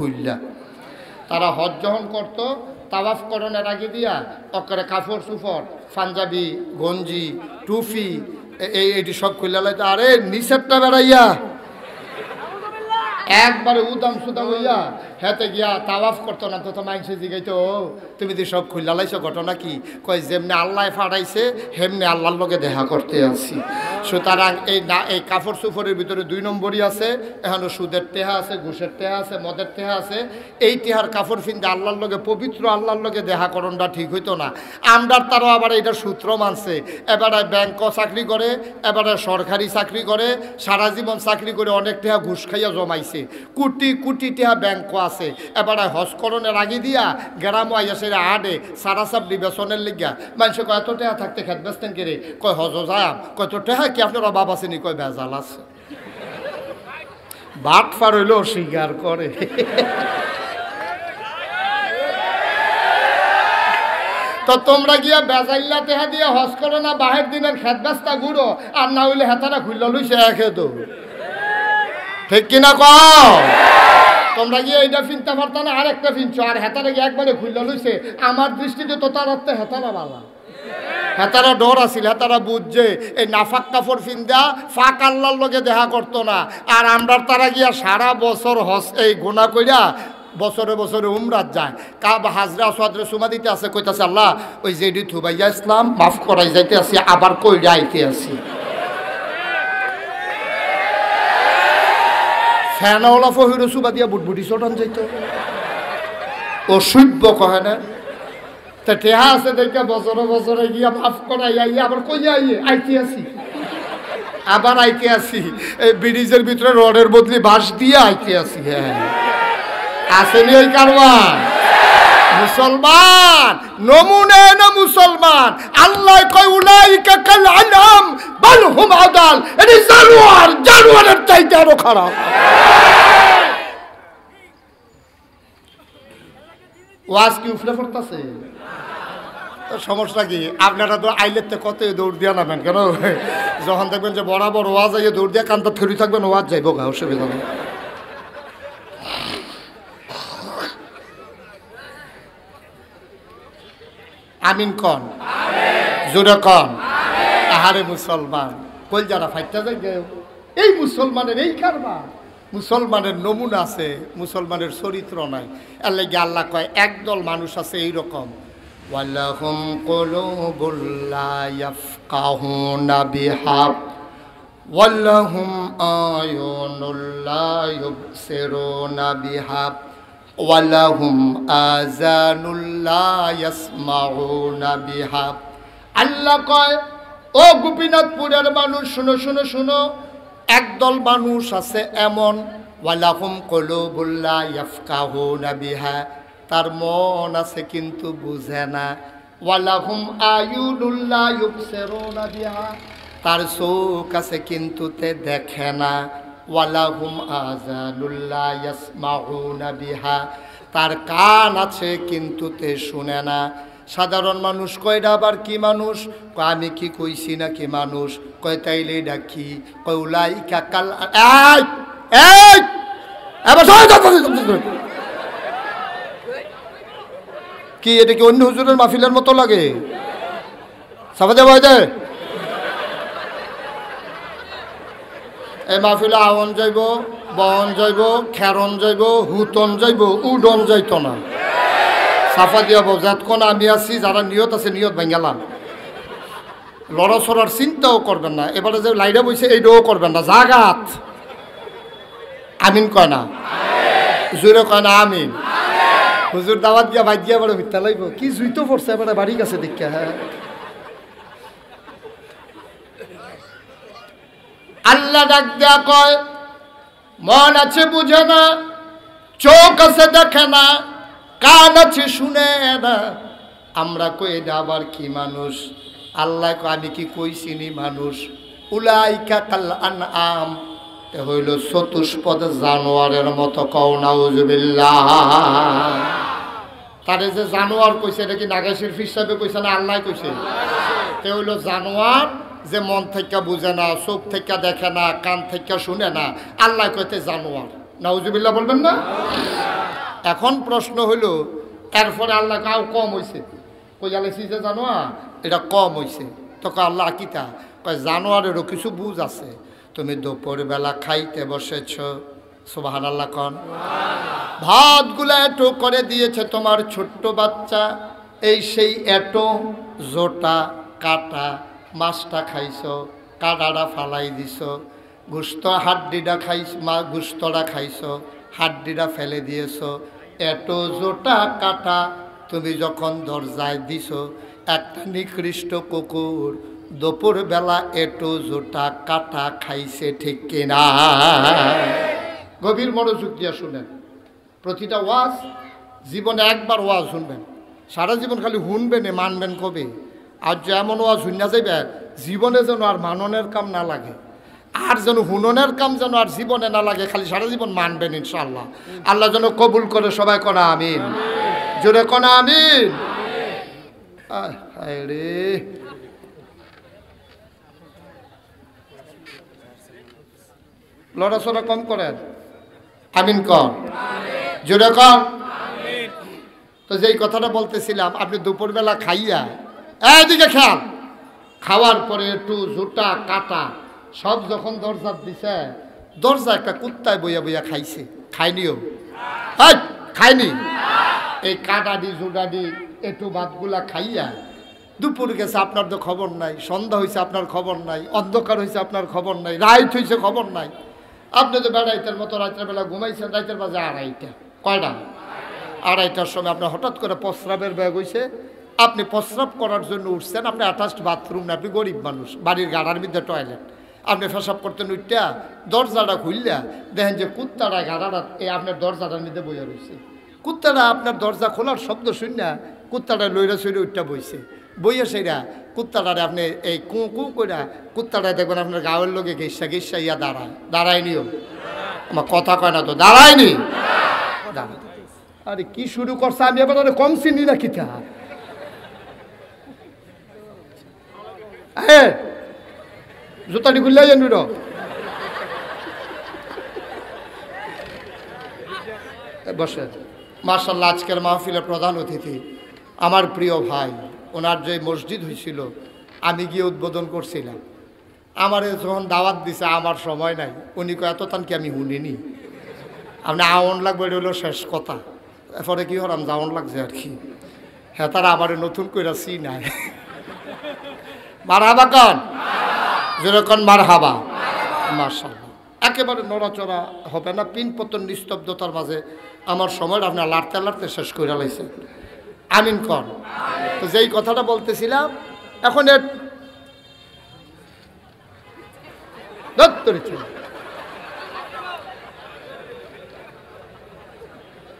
খুললা তারা হজ যখন করতো তাওয়াফ করণের আগে দিয়া অকরে কাপড় সুফর পাঞ্জাবি গঞ্জি টুপি এইটি সব খুললা লাইতো। আরে নিচেরটা বেড়াইয়া একবারে উদাম সুদাম হইয়া হেতে গিয়া তাওয়াফ করতো না তো মাইনসে জিগাইতো তুমি তো সব খুললা লাইছো ঘটনা কি কয় যেমনি আল্লাহ ফাটাইছে হেমনি আল্লাহর লগে দেখা করতে আসি। সুতরাং এই কাপড় সুফরের ভিতরে 2 নম্বরই আছে, এখনো সুদের টেহা আছে, ঘুষের টেহা আছে, মদের টেহা আছে। এই টেহার কাপড় ফিনতে আল্লাহর লগে পবিত্র আল্লাহর লগে দেখা করণটা ঠিক হইতো না। আমরার তারও আবার এটা সূত্র মানছে, এবারে ব্যাংক চাকরি করে, এবারে সরকারি চাকরি করে, সারা জীবন চাকরি করে অনেক টেহা ঘুষ খাইয়া জমাইছে, কোটি কোটি টেহা ব্যাংক আছে। এবারে হজকরণের আগে দিয়া গ্রাম আইয়া সেরা আডে সারা সাবলি বেসনের লিগা মানুষ কয় এত টেহা থাকতে খেত বেসতেন কে রে, কয় হজ যাম, কয় তো টেহা কি আপনার অভাব আসেনি, কয় ভেজাল আছে। বাট ফার হইলেও স্বীকার করে। তো তোমরা গিয়া বেজাইল্লা টেহা দিয়ে হজ করো না, বাহের দিনের খেত বেস্তা ঘুরো, আর না হইলে হেতারা খুললা লইছে একে তো ঠিক কিনা কও। তোমরা গিয়ে এইটা ফিনতে পারতো না, আরেকটা ফিনছো, আর হেতারা গিয়ে একবারে খুললা লইছে। আমার দৃষ্টিতে তো তার অর্থে হেতারা বালা, হেতারা ডর আছিল, হেতারা বুঝছে এই নাফাক কাপড় ফিন্দা ফাঁক আল্লাহর লগে দেখা করতো না। আর আমরা তারা গিয়া সারা বছর হজ এই গোনা কইরা বছরে বছরে উমরাত যায়, কাব হাজরা সাদরে সুমা দিতে আছে, কইতাছে আল্লাহ ওই যেডি থুবাইয়া ইসলাম মাফ করাই যাইতে আসি, আবার কইরা আইতে আসি। ফ্যানওয়ালা ফহির সুবা দিয়া বুটবুটি চটান যাইতো, ও সূব্য কহে না। তা টেহা আছে দেখে বছরে বছরে গিয়া মাফ করাই আইয়া আবার কইয়া আইতে আসি, আবার আইতে আসি। এই ব্রিজের ভিতরে রডের বদলি বাঁশ দিয়ে আইতে আসি। হ্যাঁ আসেনি ওই কারবার। মুসলমান নমুনে না মুসলমান, আল্লাহ কয় উলাইকা কাল আনাম বাল হুম আদাল, এটি জানোয়ার, জানোয়ারের চাইতে আরো খারাপ। ওয়াজ কি উফলে পড়তাছে? সমস্যা কি? আপনারা তো আইলেতে কত দৌড় দিয়া নামেন কেন? যখন দেখবেন যে বরাবর ওয়াজ আইয়ে দৌড় দিয়া কান্তা থরি থাকবেন, ওয়াজ যাইব গা, অসুবিধা নেই। আমিন কন, জোরে কন। আহারে মুসলমান কই যারা ফাইটা যায় গে, এই মুসলমানের এই কারবার। মুসলমানের নমুনা আছে, মুসলমানের চরিত্র নাই। এর লাগে আল্লাহ কয় একদল মানুষ আছে এইরকম, ওয়ালাহুম কুলুবুল লা ইয়াফকাহুনা বিহা ওয়ালাহুম আয়ুনুল লা ইউবসিরুনা বিহা ওয়ালাহুম আযানুল লা ইয়াসমাউনা বিহা। আল্লাহ কয় ও গোপীনাথপুরের মানুষ শুনো শুনো শুনো, একদল মানুষ আছে এমন, ওয়ালাহুম কুলুবুল লা ইয়াফকাহুনা বিহা, তার মন আছে কিন্তু বুঝে না। ওয়ালাহুম আয়ুনুল লা ইউবসিরুনা বিহা, তার চোখ আছে কিন্তু তে দেখে না। ওয়ালাহুম আযানুল লা ইয়াসমাউনা বিহা, তার কান আছে কিন্তু তে শুনে না। সাধারণ মানুষ কয়টা আবার কি মানুষ? কয় আমি কি কইছি না কি মানুষ? কয় তাইলে ডাকি, কয় উলাইকা কাল এই এই এবার কি এটা কি অন্য হুজুরের মাহফিলের মতো লাগে? সাফাদে বয়দে এই মাহফিলে আওয়ান যাইব, বহন যাইব, খেরন যাইব, হুতন যাইব, উডন যাইত না। সাফা দিয়া যতক্ষণ আমি আছি, যারা নিয়ত আছে নিয়ত ভাঙ্গালাম। লড়াছড়ার চিন্তাও করবেন না, এবারে যে লাইডা বইছে এইটাও করবেন না, জাগাত আমিন কয় না, জোরে কয় না আমিন। হুজুর দাওয়াত গিয়া ভাই গিয়া বড় মিথ্যা লাগবো, কি জুইতো পড়ছে এবারে বাড়ি গেছে দেখা। হ্যাঁ আল্লাহ ডাক দেয়া কয় মন আছে বুঝে না, চোখ আছে দেখে না, কান আছে শুনে না। আমরা কই এটা আবার কি মানুষ? আল্লাহ কয় আমি কি কইছিনি মানুষ? উলাইকা কাল আনআম, এ হইল চতুষ্পদ জানোয়ারের মতো। কও নাউজুবিল্লাহ। তারে যে জানোয়ার কইছে এটা কি নাগাশির ফিস সাহেবে কইছে না আল্লাহ কইছে? তে হইল জানোয়ার যে মন থেকে বুঝে না, চোখ থেকে দেখে না, কান থেকে শুনে না। আল্লাহ কইতে জানোয়ার। নাউজুবিল্লাহ বলবেন না? এখন প্রশ্ন হলো এরপরে আল্লাহ কাউ কম হয়েছে কই জ্বালাইছি যে জানোয়ার এটা কম হয়েছে তখন আল্লাহ কিতা কয় জানোয়ারেরও কিছু বুঝ আছে তুমি দুপুরবেলা খাইতে বসেছ সুবহানাল্লাহ কন ভাতগুলা এটো করে দিয়েছে তোমার ছোট্ট বাচ্চা এই সেই এটো জোটা কাটা মাছটা খাইছ কাটাটা ফালাই দিছ গোস্ত হাড্ডিটা খাইছ গোস্তটা খাইছ হাড্ডিটা ফেলে দিয়েছ এটো জোটা কাটা তুমি যখন দরজায় দিছ একটা নিকৃষ্ট কুকুর দুপুরবেলা এটো জোটা কাটা খাইছে ঠিক কিনা গভীর মনোযোগ দিয়ে শুনেন প্রতিটা ওয়াজ জীবনে একবার ওয়াজ শুনবেন সারা জীবন খালি শুনবেন মানবেন কবে আর যেমন ওয়াজ শুনিয়া যাইবে জীবনে যেন আর মাননের কাম না লাগে আর যেন হুননের কাম যেন আর জীবনে না লাগে খালি সারা জীবন মানবেন ইনশাআল্লাহ আল্লাহ যেন কবুল করে সবাই কনা আমিন জোরে কনা আমিন রে লড়াচড়া কম করেন আমিন কর জোরে কর তো যেই কথাটা বলতেছিলাম আপনি দুপুরবেলা খাইয়া এদিকে খেয়াল খাওয়ার পরে একটু জুটা কাটা সব যখন দরজা দিছে দরজা একটা কুত্তায় বইয়া বইয়া খাইছে খাইনিও খাইনি এই কাটাডি জুটাডি একটু ভাতগুলা খাইয়া দুপুর গেছে আপনার তো খবর নাই সন্ধ্যা হয়েছে আপনার খবর নাই অন্ধকার হয়েছে আপনার খবর নাই রাত হয়েছে খবর নাই আপনি তো বেড়াইতের মতো রাতের বেলা ঘুমাইছেন রাতের বাজে আড়াইটা কয়টা আড়াইটার সময় আপনার হঠাৎ করে প্রস্রাবের ব্যাগ হয়েছে আপনি প্রস্রাব করার জন্য উঠছেন আপনি অ্যাটাচড বাথরুম না আপনি গরিব মানুষ বাড়ির গাড়ার মধ্যে টয়লেট আপনি পেশাব করতেন উঠটা দরজাটা খুললা দেখেন যে কুত্তাটা গাড়াটা এই আপনার দরজাটার মধ্যে বইয়া রয়েছে কুত্তাটা আপনার দরজা খোলার শব্দ শুননা কুত্তাটা লইরা সইরে উঠটা বইছে বইয়া সেইরা কুত্তাটারে আপনি এই কু কু করে কুত্তাটা দেখবেন আপনার গাঁয়ের লোকে গেসা ইয়া দাঁড়ায়নিও আমার কথা কয় না তো দাঁড়ায়নি দাঁড়া আরে কি শুরু করছে আমি এবার কম চিনি না কিতা হ্যাঁ জুতাটি খুললে জানি বসে মাশাআল্লাহ আজকের মাহফিলের প্রধান অতিথি আমার প্রিয় ভাই ওনার যে মসজিদ হয়েছিল আমি গিয়ে উদ্বোধন করছিলাম আমার যখন দাওয়াত দিছে আমার সময় নাই উনি এত তান কি আমি শুনিনি আপনি আওয়ান লাগবে এটা হলো শেষ কথা এরপরে কি হলাম যাওয়ান লাগছে আর কি হ্যাঁ তারা আবার নতুন করে নাই মার হাবা কন যেরকম মার হাবা মাশাআল্লাহ একেবারে নড়াচড়া হবে না পিন পতন নিস্তব্ধতার মাঝে আমার সময় আপনার লাড়তে লাড়তে শেষ করে লাইছে আমিন কন তো যেই কথাটা বলতেছিলাম এখন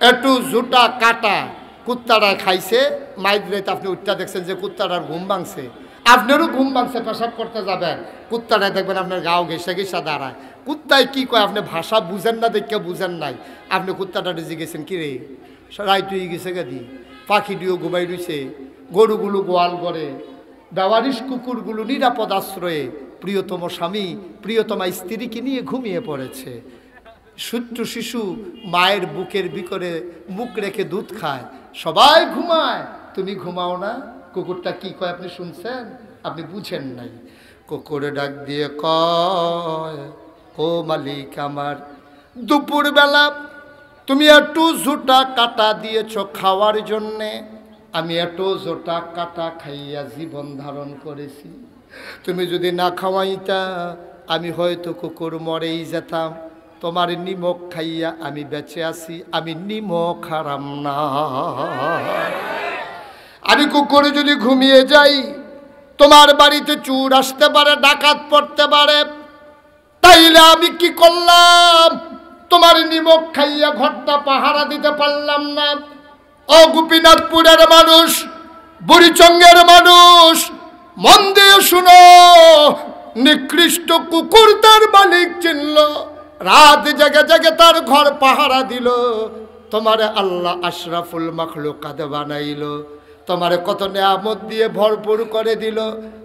একটু জুটা কাটা কুত্তাটা খাইছে মাইদ্রাইতে আপনি উঠটা দেখছেন যে কুত্তাটার ঘুম ভাঙছে আপনারও ঘুম ভাঙছে পেশাব করতে যাবেন কুত্তাটায় দেখবেন আপনার গাও ঘেসা দাঁড়ায় কুত্তায় কি কয় আপনি ভাষা বুঝেন না দেখে বুঝেন নাই আপনি কুত্তাটা জিগেছেন কি রে রাইটুই গেছে গাদি পাখিটিও ঘুমাই রয়েছে গরুগুলো গোয়াল করে বেওয়ারিশ কুকুরগুলো নিরাপদ আশ্রয়ে প্রিয়তম স্বামী প্রিয়তমা স্ত্রীকে নিয়ে ঘুমিয়ে পড়েছে সূত্র শিশু মায়ের বুকের ভিতরে মুখ রেখে দুধ খায় সবাই ঘুমায় তুমি ঘুমাও না কুকুরটা কি কয় আপনি শুনছেন আপনি বুঝেন নাই কুকুরে ডাক দিয়ে কয় ও মালিক আমার দুপুরবেলা তুমি একটু জোটা কাটা দিয়েছ খাওয়ার জন্যে আমি এত জোটা কাটা খাইয়া জীবন ধারণ করেছি তুমি যদি না খাওয়াইতা আমি হয়তো কুকুর মরেই যেতাম তোমার নিমক খাইয়া আমি বেঁচে আছি আমি নিমক হারাম না আমি কুকুরে যদি ঘুমিয়ে যাই তোমার বাড়িতে চুর আসতে পারে ডাকাত পড়তে পারে তাইলে আমি কি করলাম তোমার নিমক খাইয়া ঘরটা পাহারা দিতে পারলাম না ও গোপীনাথপুরের মানুষ বুড়িচঙ্গের মানুষ মন দিয়ে শুনো নিকৃষ্ট কুকুর তার মালিক চিনল রাত জেগে জেগে তার ঘর পাহারা দিল তোমার আল্লাহ আশরাফুল মাখলুকাত বানাইল তোমার কত নেয়ামত দিয়ে ভরপুর করে দিল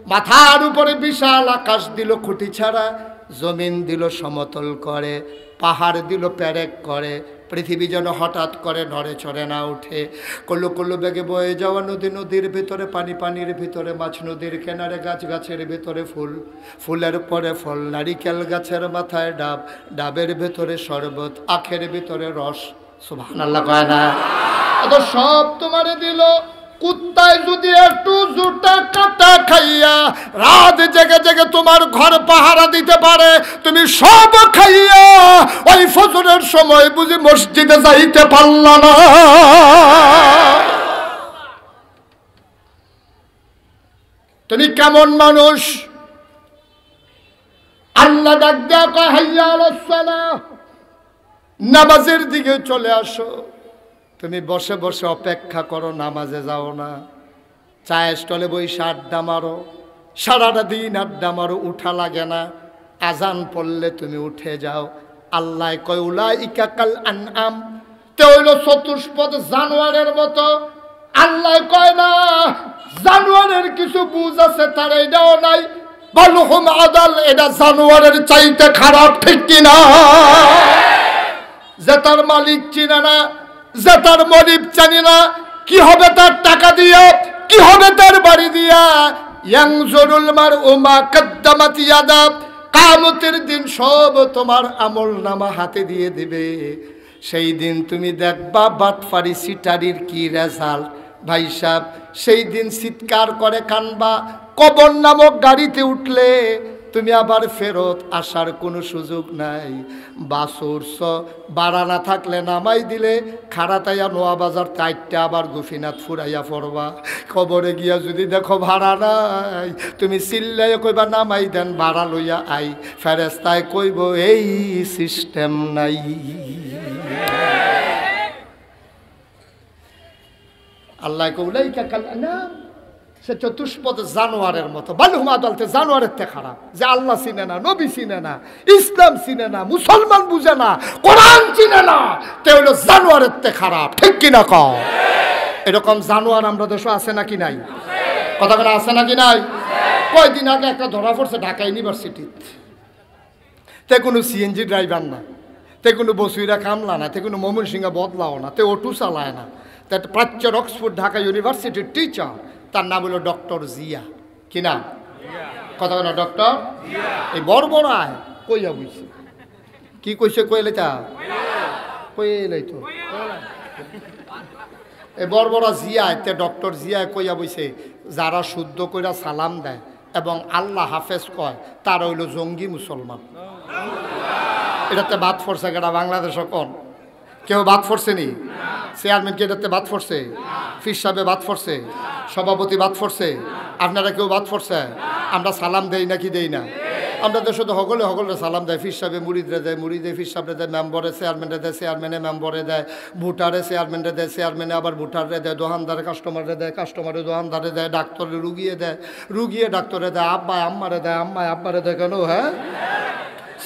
মাথার উপরে বিশাল আকাশ দিল খুঁটি ছাড়া জমিন দিল সমতল করে পাহাড় দিল পেরেক করে পৃথিবী যেন হঠাৎ করে নড়ে চড়ে না উঠে। কল্লু কল্লু বেগে বয়ে যাওয়া নদী, নদীর ভিতরে পানি, পানির ভিতরে মাছ, নদীর কিনারে গাছ, গাছের ভিতরে ফুল, ফুলের পরে ফল, নারিকেল গাছের মাথায় ডাব, ডাবের ভিতরে শরবত, আখের ভিতরে রস। সুবহানাল্লাহ কয় না? তো সব তোমারে দিল। কুত্তায় যদি একটু জুতা কাটা খাইয়া রাত জেগে জেগে তোমার ঘর পাহারা দিতে পারে, তুমি সব খাইয়া ওই ফজরের সময় বুঝি মসজিদে যাইতে পারল না। তুমি কেমন মানুষ? আল্লাহ ডাক দেয়া কয় হাইয়া আলাস সালাহ, নামাজের দিকে চলে আসো। তুমি বসে বসে অপেক্ষা করো, নামাজে যাও না। চায়ের স্টলে বসে আড্ডা মারো, সারাটা দিন আড্ডা মারো, উঠা লাগে না। আজান পড়লে তুমি উঠে যাও। আল্লাহ কয় উলাইকা কাল আনআম, তে হইল চতুষ্পদ জানোয়ারের মতো। আল্লাহ কয় না জানোয়ারের কিছু বুঝ আছে, তার এটাও নাই। বালুহুম আদাল, এটা জানোয়ারের চাইতে খারাপ, ঠিক কিনা? যে তার মালিক চিনে না, যে তার মনিব জানি না, কি হবে তার টাকা দিয়া, কি হবে তার বাড়ি দিয়া। ইয়ানজুরুল মারউ মা কদ্দামাত ইয়াদা, কিয়ামতের দিন সব তোমার আমলনামা হাতে দিয়ে দিবে। সেই দিন তুমি দেখবা বাটফারি সিটারির কি রেজাল্ট। ভাই সাহেব, সেই দিন চিৎকার করে কানবা। কবর নামক গাড়িতে উঠলে তুমি আবার ফেরত আসার কোনো সুযোগ নাই। বাসুরস বাড়া না থাকলে নামাই দিলে খাড়াতাইয়া নোয়া বাজার তাইটটা আবার গোফিনাথ ফুরাইয়া পড়বা। খবরে গিয়া যদি দেখো ভাড়া নাই, তুমি চিল্লাই কইবা নামাই দেন, ভাড়া লইয়া আই। ফেরেস্তায় কইব এই সিস্টেম নাই। আল্লাহ কউলাইকা কাল আনআম, সে চতুষ্পদ জানোয়ারের মতো। বালুহুম আদালতে জানোয়ারের থেকে খারাপ, যে আল্লাহ চিনে না, নবী চিনে না, ইসলাম চিনে না, মুসলমান বুঝে না, কোরআন চিনে না, তে হইল জানোয়ারের থেকে খারাপ, ঠিক কিনা কও? এরকম জানোয়ার আমরা দেশে আছে নাকি নাই? কথা বলা আছে নাকি নাই? কয়দিন আগে একটা ধরা পড়ছে ঢাকা ইউনিভার্সিটি। তে কোনো সিএনজি ড্রাইভার না, তে কোনো বসুইরা কামলা না, তে কোনো ময়মনসিংহে বদলাও না, তে অটো চালায় না। তে প্রাচ্যের অক্সফোর্ড ঢাকা ইউনিভার্সিটির টিচার, তার নাম হলো ডক্টর জিয়া। কি নাম? কথা বলো ডক্টর। এই বর্বরায় কইয়া বুঝছে, কি কইছে কইলে তা কইলেই তো এই বর্বরা জিয়া, তে ডক্টর জিয়া কইয়া বইছে যারা শুদ্ধ কইরা সালাম দেয় এবং আল্লাহ হাফেজ কয় তারা হইল জঙ্গি মুসলমান। এটাতে বাদ পড়ছে কেটা বাংলাদেশে? কোন কেউ বাদ পড়ছে নি? চেয়ারম্যান কি এটাতে বাদ পড়ছে? ফির সাহেবে বাদ পড়ছে? সভাপতি বাদ পড়ছে? আপনারা কেউ বাদ পড়ছে? আমরা সালাম দেই নাকি দেই না? আমরা তো শুধু হগলে হগলে সালাম দেয়। ফির সাহেবে মুরিদরে দেয়, মুরিদে ফির সাহেবরে দেয়, মেম্বরে চেয়ারম্যানে দেয়, চেয়ারম্যানে মেম্বরে দেয়, ভোটারে চেয়ারম্যানে দেয়, চেয়ারম্যানে আবার ভোটারে দেয়, দোকানদারে কাস্টমারে দেয়, কাস্টমারে দোকানদারে দেয়, ডাক্তারে রুগিয়ে দেয়, রুগিয়ে ডাক্তারে দেয়, আব্বায় আম্মারে দেয়, আম্মায় আব্বারে দেয়। কেন? হ্যাঁ,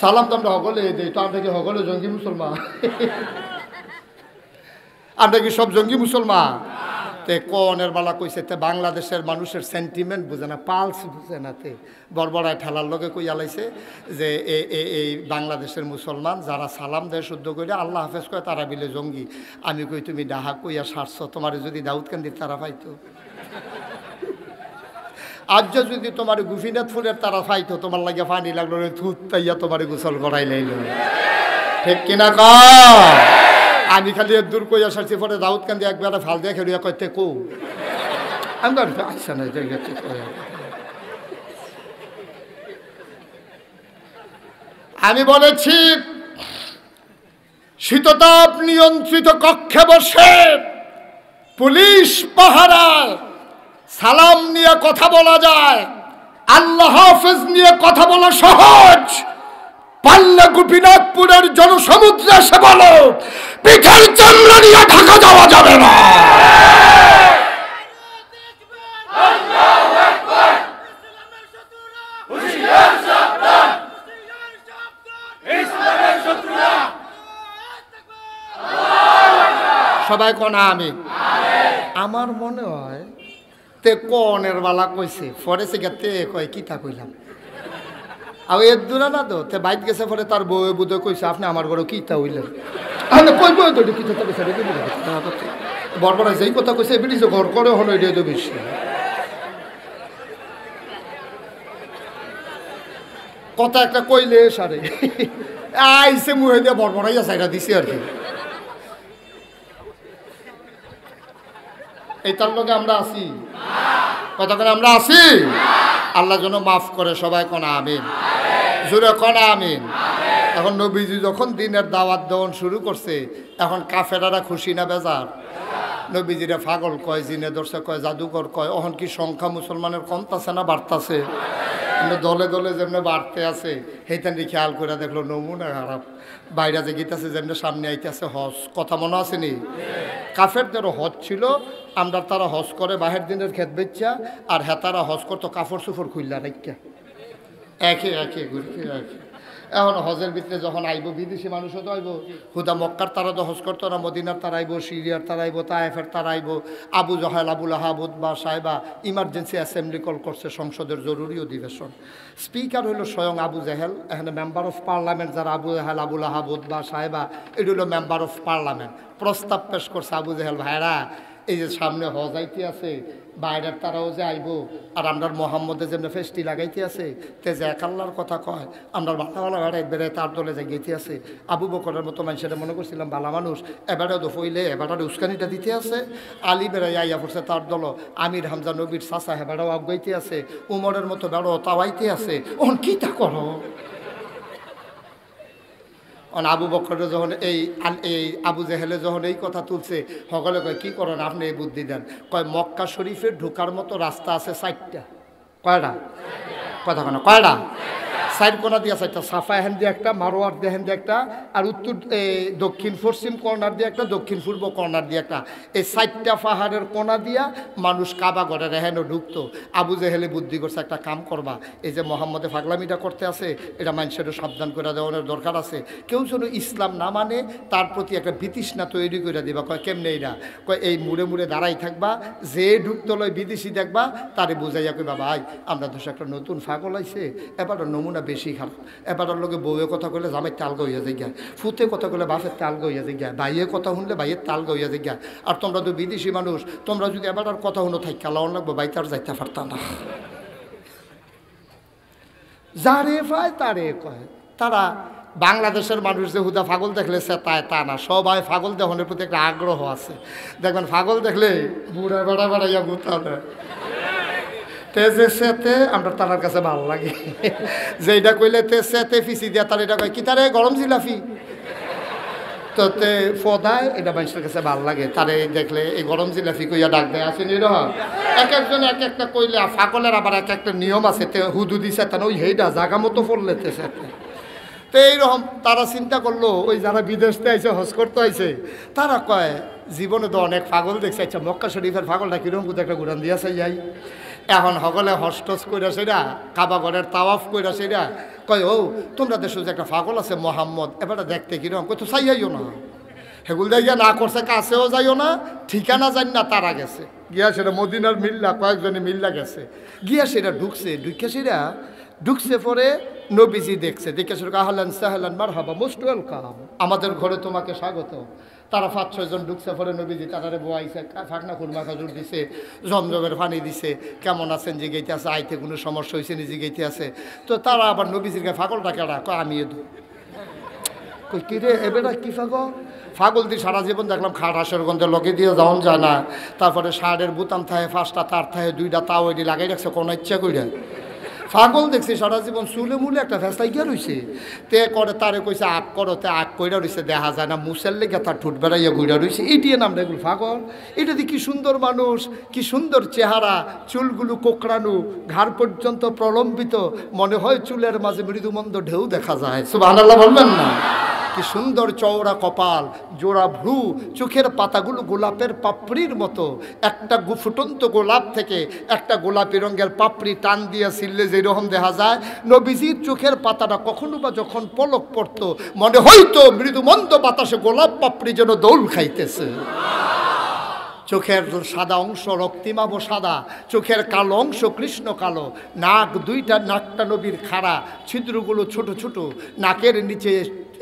সালাম তো আমরা হগলে দিই, তো আমরা কি হগলে জঙ্গি মুসলমান? আমরা কি সব জঙ্গি মুসলমান? তে কনের বালা কইছে তে বাংলাদেশের মানুষের সেন্টিমেন্ট বুঝে না, পালস বুঝে না। তে বড়বড়ায় ঠেলার লগে কই আলাইছে যে এই বাংলাদেশের মুসলমান যারা সালাম দেয় শুদ্ধ করে আল্লাহ হাফেজ কয় তারা বিলে জঙ্গি। আমি কই তুমি ডাহা কইয়া সারছ, তোমার যদি দাউদকান্দির তারা পাইতো, আজ যদি তোমার গুফিনাথ ফুলের তারা পাইতো, তোমার লাগে পানি লাগলো থুত তাইয়া তোমার গোসল করাই লাইল, ঠিক কিনা ক? আমি খালি দূর কইয়া সারছি, পরে দাউদকান্দি একবার ফাল দিয়ে খেলিয়া কইতে কো আমি আচ্ছা না। আমি বলেছি শীততাপ নিয়ন্ত্রিত কক্ষে বসে পুলিশ পাহারায় সালাম নিয়ে কথা বলা যায়, আল্লাহ হাফেজ নিয়ে কথা বলা সহজ। পাল্লা গোপীনাথপুরের জনসমুদ্রে এসে বলো পিঠের চামড়া নিয়ে ঢাকা যাওয়া যাবে না। সবাই কোন আমি? আমার মনে হয় তে কনের বালা কইছে ফরেছে তে কয় কিতা কইলাম। আর এর দূরে না তো তে বাইক গেছে পরে তার বউ বুধ কইছে আপনি আমার ঘরে কিতা হইলেন। আমি কইব তো কি কথা কইছে রে বড় যেই কথা কইছে বিড়ি যে ঘর করে হলো এটা তো বেশি কথা একটা কইলে সারে আইসে মুহে দিয়ে বড়বড়াইয়া সাইডা দিছি আর কি এই তার লগে আমরা আছি কথা করে আমরা আছি আল্লাহ যেন মাফ করে সবাই কোনা আমিন জোরে কোনা আমিন এখন নবীজি যখন দিনের দাওয়াত দেওয়ান শুরু করছে এখন কাফেরারা খুশি না বেজার নবীজিরা পাগল কয় জিনে দর্শক কয় জাদুকর কয় এখন কি সংখ্যা মুসলমানের কমতাছে না বাড়তাছে দলে দলে যেমনি বাড়তে আছে সেইখানে খেয়াল করে দেখলো নমুনা খারাপ বাইরে যে গীতাছে যেমনি সামনে আইতেছে হজ কথা মনে আসেনি কাফেরদেরও হজ ছিল আমরা তারা হজ করে বাহের দিনের খেত বেচ্চা আর হেতারা হজ করতো কাপড় চুপড় খুললা রেখা একে ঘুরে একে এখন হজের ভিতরে যখন আইব বিদেশি মানুষও তো আইব হুদা মক্কার তারা তো হজ করতো না মদিনার তারা আইব সিরিয়ার তারা আইব তায়েফের তারা আইব আবু জাহেল আবুল আহাবুদ বা সাহেবা ইমার্জেন্সি অ্যাসেম্বলি কল করছে সংসদের জরুরি অধিবেশন স্পিকার হইল স্বয়ং আবু জাহেল এখানে মেম্বার অফ পার্লামেন্ট যারা আবু জাহেল আবুল আহাবুদ বা সাহেবা এটি হলো মেম্বার অফ পার্লামেন্ট প্রস্তাব পেশ করছে আবু জাহেল ভাইরা এই যে সামনে হজ আইতে আছে বাইরের তারাও যে আইব আর আমরার মোহাম্মদের যেমন ফেস্টি লাগাইতে আছে তে যে এক আল্লাহর কথা কয় আমরা ভালো বেড়াই বেড়াই তার দলে যাই গেতে আছে আবু বকরের মতো মানুষেরা মনে করছিলাম ভালো মানুষ এবারে তো ফইলে এবারে উস্কানিটা দিতে আছে আলী বেড়াই আইয়া পড়ছে তার দল আমির হামজা নবীর চাচা হেবাড়াও আগাইতে আছে উমরের মতো বেড়ো তাওয়াইতে আছে ওন কি তা করো আবু বকরের যখন এই আবু জেহেলে যখন এই কথা তুলছে সকলে কয় কী করেন আপনি এই বুদ্ধি দেন কয় মক্কা শরীফের ঢোকার মতো রাস্তা আছে 4টা কয়টা কথা কেন কয়টা সাইড কোনা দিয়ে চারটা সাফা এখান দিয়ে একটা মারোয়ার দিয়ে এখান দিয়ে একটা আর উত্তর দক্ষিণ পশ্চিম কর্নার দিয়ে একটা দক্ষিণ পূর্ব কর্নার দিয়ে একটা এই 4টা পাহাড়ের কোনা দিয়া মানুষ কাবা ঘরে রেহেনও ঢুকতো আবু জেহেলে বুদ্ধি করছে একটা কাম করবা এই যে মোহাম্মদে পাগলামিটা করতে আছে এটা মানুষেরও সাবধান করে দেওয়ানোর দরকার আছে কেউ যেন ইসলাম না মানে তার প্রতি একটা বিতৃষ্ণা তৈরি করে দিবা কয় কেমনে এইরা কয় এই মুড়ে মুড়ে দাঁড়াই থাকবা যে ঢুকতে লয় বিদেশি দেখবা তারে বুঝাইয়া কইবা ভাই আমরা তো একটা নতুন পাগল আইছে এবার নমুনা বেশি খারাপ এবার লোকে বউয়ের কথা কইলে জামাই তাল গইয়া যায় গিয়া ফুতে কথা কইলে বাপের তাল গইয়া যায় গিয়া ভাইয়ের কথা শুনলে ভাইয়ের তাল গইয়া যায় গিয়া আর তোমরা তো বিদেশি মানুষ তোমরা যদি এবার আর কথা শুনো থাকি লাউন লাগবো ভাই তার যাইতে পারতাম না যারে পায় তারে কয় তারা বাংলাদেশের মানুষ যে হুদা পাগল দেখলে সে তাই তা না সবাই পাগল দেহনের প্রতি একটা আগ্রহ আছে দেখবেন পাগল দেখলে বুড়া বেড়া বেড়াইয়া গুতা দেয় তেজের সাথে আমরা তার কাছে ভালো লাগে যেটা কইলে তেজ সাথে ফিসি দিয়া তার এটা কয় কি তারে গরম জিলাফি তো তে ফদায় এটা মানুষের কাছে ভালো লাগে তারে দেখলে এই গরম জিলাফি কইয়া ডাক দেয় আসেনি এরকম এক একজন এক একটা কইলে ফাকলের আবার এক একটা নিয়ম আছে তে হুদু দিছে তা ওই হেইটা জাগা মতো পড়লে তেছে তো এইরকম তারা চিন্তা করলো ওই যারা বিদেশ থেকে আইসে হজ করতে আইসে তারা কয় জীবনে তো অনেক পাগল দেখছে আচ্ছা মক্কা শরীফের পাগলটা কিরকম কোথাও একটা ঘুরান দিয়েছে যাই এখন সকলে হস্টস কইরা সেটা কাবা ঘরের তাওয়াফ কইরা সেটা কয় ও তোমরা দেশে যে একটা পাগল আছে মোহাম্মদ এবারে দেখতে কিরকম কই তো চাইয়াইও না সেগুলো দিয়ে না করছে কাছেও যাইও না ঠিকানা জানি না তারা গেছে গিয়া সেটা মদিনার মিল্লা কয়েকজনে মিল্লা গেছে গিয়া সেটা ঢুকে সেটা ঢুকছে পরে নবীজি দেখছে দেখে সেটা আহলান সাহলান মারহাবা মোস্ট ওয়েলকাম আমাদের ঘরে তোমাকে স্বাগত তারা 5-6 জন ঢুকছে পরে নবীজি তারারে বোয়াইছে ফাঁকনা খুরমা খাজুর দিছে জমজমের পানি দিছে কেমন আছেন জিগাইতে আছে আইতে কোনো সমস্যা হয়েছে নি জিগাইতে আছে তো তারা আবার নবীজির গায়ে ফাগলটা কেডা কয় আমি এদু কই কী রে এবেটা কী ফাগল ফাগল দিয়ে সারা জীবন দেখলাম খাট হাঁসের গন্ধে লগে দিয়ে যাওয়ান যায় না তারপরে শার্টের বুতাম থাকে 5টা তার থাকে 2টা তাও এটি লাগাই রাখছে কোনো ইচ্ছা কইরা পাগল দেখছি সারা জীবন চুলে মুলে একটা ফেসলাই গিয়া রয়েছে তে করে তারে কইছে আগ করো তে আগ কইরা রয়েছে দেখা যায় না মুসের লেগে তার ঠোঁট বেড়াইয়া ঘুরা রয়েছে এটিয়ে নাম এগুলো পাগল এটা দিয়ে কি সুন্দর মানুষ কি সুন্দর চেহারা চুলগুলো কোকড়ানো ঘাড় পর্যন্ত প্রলম্বিত মনে হয় চুলের মাঝে মৃদুমন্দ ঢেউ দেখা যায় সুবহানাল্লাহ বলবেন না কি সুন্দর চওড়া কপাল জোড়া ভ্রু চোখের পাতাগুলো গোলাপের পাপড়ির মতো একটা ফুটন্ত গোলাপ থেকে একটা গোলাপি রঙের পাপড়ি টান দিয়ে ছিললে যেরকম দেখা যায় নবীজির চোখের পাতাটা কখনো বা যখন পলক পড়তো মনে হয়তো মৃদুমন্দ বাতাসে গোলাপ পাপড়ি যেন দোল খাইতেছে চোখের সাদা অংশ রক্তিমাভ সাদা চোখের কালো অংশ কৃষ্ণ কালো নাক দুইটা নাকটা নবীর খাড়া ছিদ্রগুলো ছোট ছোট নাকের নিচে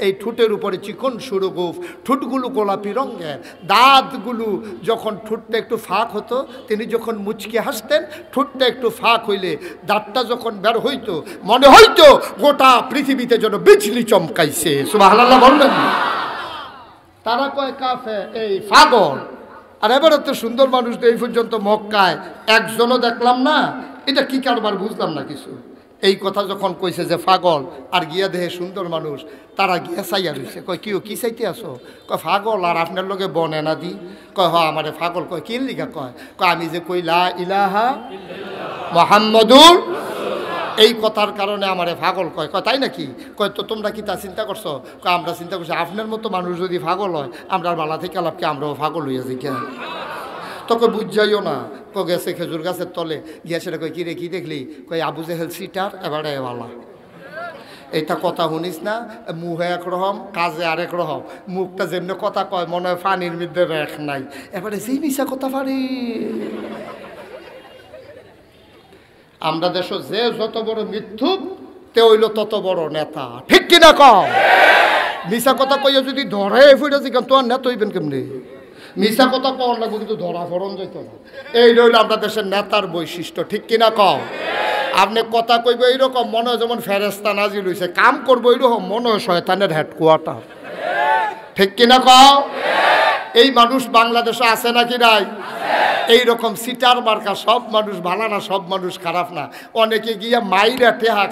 এই ঠোঁটের উপরে চিকন সরু গোঁফ, ঠোঁটগুলো গোলাপি রঙের, দাঁতগুলো যখন ঠোঁটটা একটু ফাঁক হতো, তিনি যখন মুচকে হাসতেন, ঠোঁটটা একটু ফাঁক হইলে দাঁতটা যখন বের হইতো, মনে হইতো গোটা পৃথিবীতে যেন বিজলি চমকাইছে। সুবহানাল্লাহ বলবেন। তারা কয় কাফে, এই পাগল। আর এবারে তো সুন্দর মানুষ এই পর্যন্ত মক্কায় একজনও দেখলাম না, এটা কি কারবার বুঝলাম না কিছু। এই কথা যখন কইছে যে পাগল, আর গিয়া দেহে সুন্দর মানুষ, তারা গিয়া চাইয়া রইছে। কয় কি চাইতে আসো? কয় পাগল, আর আপনার লগে বনে না দি? কয় হ আমারে পাগল। কয় কি লিখা? কয় আমি যে কই লা ইলাহা মুহাম্মাদুর, এই কথার কারণে আমারে পাগল কয়। কয় তাই নাকি? কয় তো তোমরা কি তা চিন্তা করছো? কয় আমরা চিন্তা করছি আপনার মতো মানুষ যদি পাগল হয়, আমরা বালা থেকে আলাপকে আমরাও পাগল হইয়াছি কেন? তোকে বুঝাইও না। কো গেছে খেজুর গাছের তলে গিয়া, সেটা কয় কিরে কি দেখলি? কয় আবু জেহেল সিটার, এবারে এওয়ালা। এইটা কথা শুনিস না, মুহে একরকম কাজে আরেক রকম। মুখটা যেমনি কথা কয় মনে হয় পানির মধ্যে রেখ নাই। এবারে সেই মিশা কথা পারি। আমরা দেশ যে যত বড় মিথ্যুক, তে হইল তত বড় নেতা। ঠিক কিনা কও? মিশা কথা কইয়া যদি ধরে ফিরে জিগান, তোমার নেতা হইবেন কেমনি? মিশা কথা কওয়ার লাগবে, কিন্তু ধরা ফরন যেত না। এই রইল আমরা দেশের নেতার বৈশিষ্ট্য। ঠিক কিনা কও? আপনি কথা কইব এইরকম মনে হয় যেমন ফেরেস্তা নাজিল হইছে, কাম করবো এইরকম মনে হয় শয়তানের হেডকোয়ার্টার। ঠিক কিনা কও? এই মানুষ বাংলাদেশে আছে নাকি নাই? এইরকম সিটার মার্কা সব মানুষ ভালো না, সব মানুষ খারাপ না। অনেকে গিয়া মাইরা টেহা